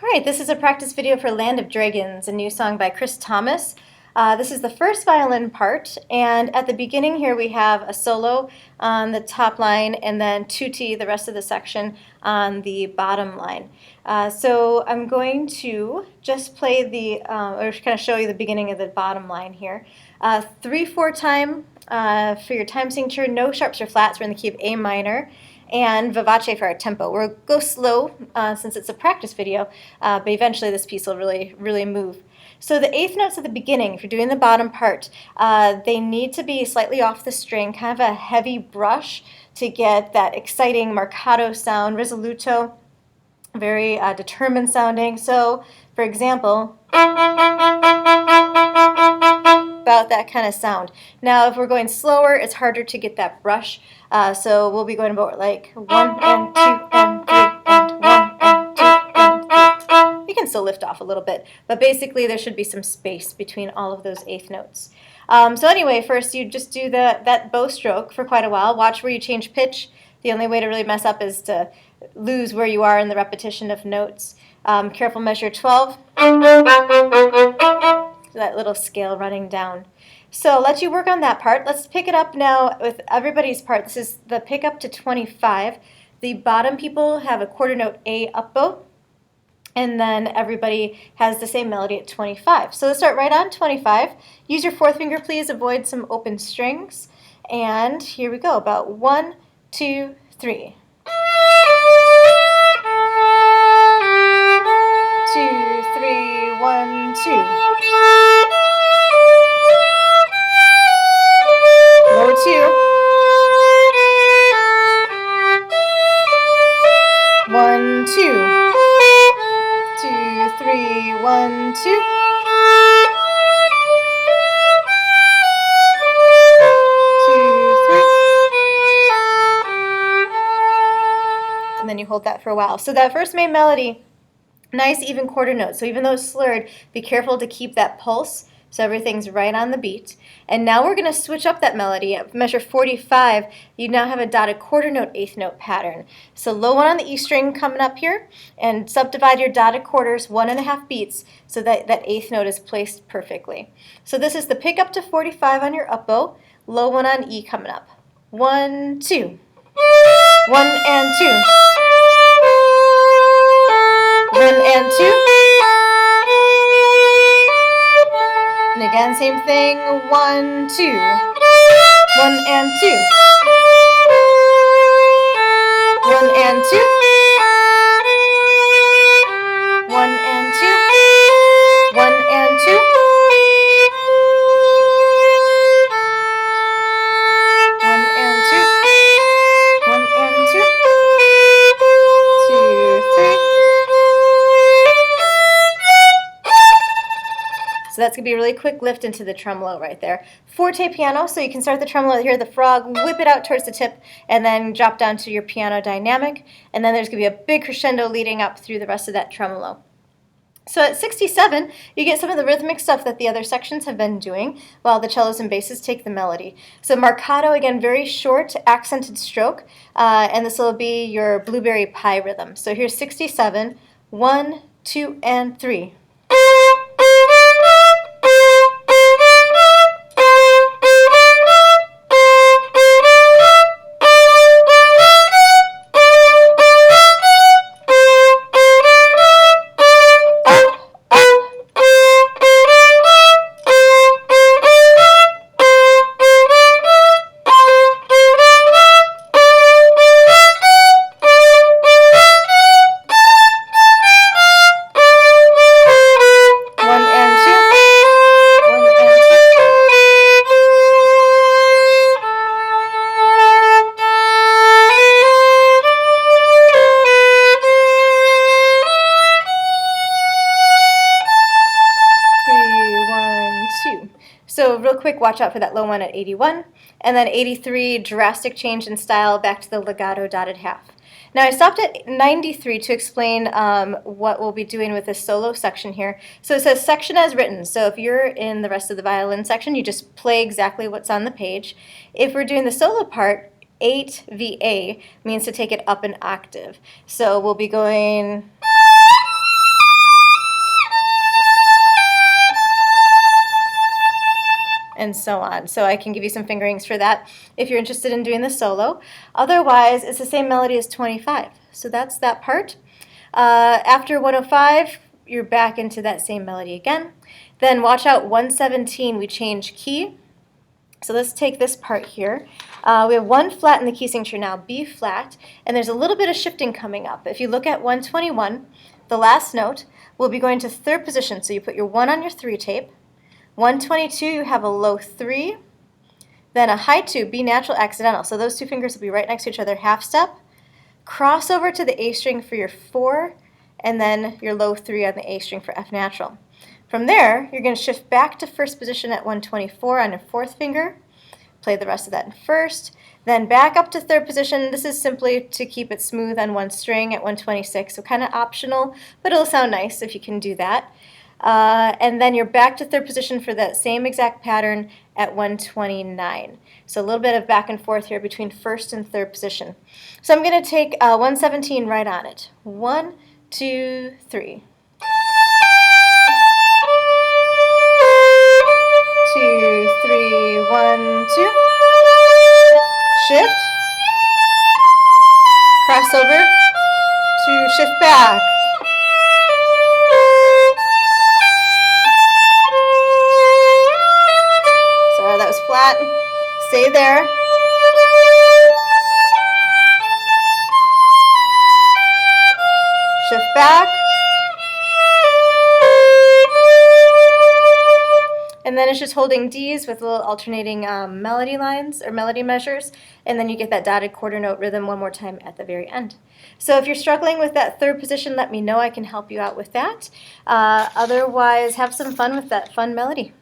Alright, this is a practice video for Land of Dragons, a new song by Chris Thomas. This is the first violin part, and at the beginning here we have a solo on the top line and then tutti, the rest of the section, on the bottom line. So I'm going to just play or kind of show you the beginning of the bottom line here. 3/4 time for your time signature, no sharps or flats, we're in the key of A minor. And vivace for our tempo. We'll go slow since it's a practice video, but eventually this piece will really move. So the eighth notes at the beginning, if you're doing the bottom part, they need to be slightly off the string, kind of a heavy brush to get that exciting marcato sound, risoluto, very determined sounding. So, for example, about that kind of sound. Now, if we're going slower, it's harder to get that brush. So we'll be going about like 1 and 2 and 3 and 1 and 2 and 3. You can still lift off a little bit, but basically there should be some space between all of those eighth notes. So anyway, first you just do that bow stroke for quite a while. Watch where you change pitch. The only way to really mess up is to lose where you are in the repetition of notes. Careful measure 12. That little scale running down. So I'll let you work on that part. Let's pick it up now with everybody's part. This is the pick up to 25. The bottom people have a quarter note A up bow, and then everybody has the same melody at 25. So let's start right on 25. Use your fourth finger, please. Avoid some open strings. And here we go. About 1, 2, 3. 2, 3, 1, 2. Low 2. 1, 2. 2, 3, 1, 2. 2, 3. And then you hold that for a while. So that first main melody, nice even quarter note. So even though it's slurred, be careful to keep that pulse so everything's right on the beat. And now we're going to switch up that melody. At measure 45, you now have a dotted quarter note, eighth note pattern. So low 1 on the E string coming up here, and subdivide your dotted quarters 1.5 beats so that that eighth note is placed perfectly. So this is the pick up to 45 on your up bow, low 1 on E coming up. 1, 2. 1 and 2. 1 and 2. And again, same thing. 1, 2. 1 and 2. 1 and 2. 1 and 2. 1 and 2. 1 and 2. 1 and 2. 2, 3. So that's going to be a really quick lift into the tremolo right there. Forte piano, so you can start the tremolo here, the frog, whip it out towards the tip, and then drop down to your piano dynamic. And then there's going to be a big crescendo leading up through the rest of that tremolo. So at 67, you get some of the rhythmic stuff that the other sections have been doing, while the cellos and basses take the melody. So marcato, again, very short, accented stroke, and this will be your blueberry pie rhythm. So here's 67, 1, 2, and 3. So real quick, watch out for that low 1 at 81, and then 83, drastic change in style back to the legato dotted half. Now I stopped at 93 to explain what we'll be doing with this solo section here. So it says section as written, so if you're in the rest of the violin section, you just play exactly what's on the page. If we're doing the solo part, 8 VA means to take it up an octave. So we'll be going and so on. So I can give you some fingerings for that if you're interested in doing the solo. Otherwise, it's the same melody as 25. So that's that part. After 105, you're back into that same melody again. Then watch out, 117, we change key. So let's take this part here. We have one flat in the key signature now, B flat, and there's a little bit of shifting coming up. If you look at 121, the last note, we'll be going to third position. So you put your 1 on your 3 tape. 122, you have a low 3, then a high 2, B natural accidental. So those two fingers will be right next to each other, half step. Cross over to the A string for your 4, and then your low 3 on the A string for F natural. From there, you're going to shift back to first position at 124 on your 4th finger, play the rest of that in first, then back up to third position. This is simply to keep it smooth on one string at 126, so kind of optional, but it'll sound nice if you can do that. And then you're back to third position for that same exact pattern at 129. So a little bit of back and forth here between first and third position. So I'm going to take 117 right on it. 1, 2, 3. 2, 3, 1, 2. Shift. Crossover. 2, shift back. Sorry, that was flat. Stay there. Shift back. And then it's just holding D's with little alternating melody lines or melody measures, and then you get that dotted quarter note rhythm one more time at the very end. So if you're struggling with that third position, let me know. I can help you out with that. Otherwise, have some fun with that fun melody.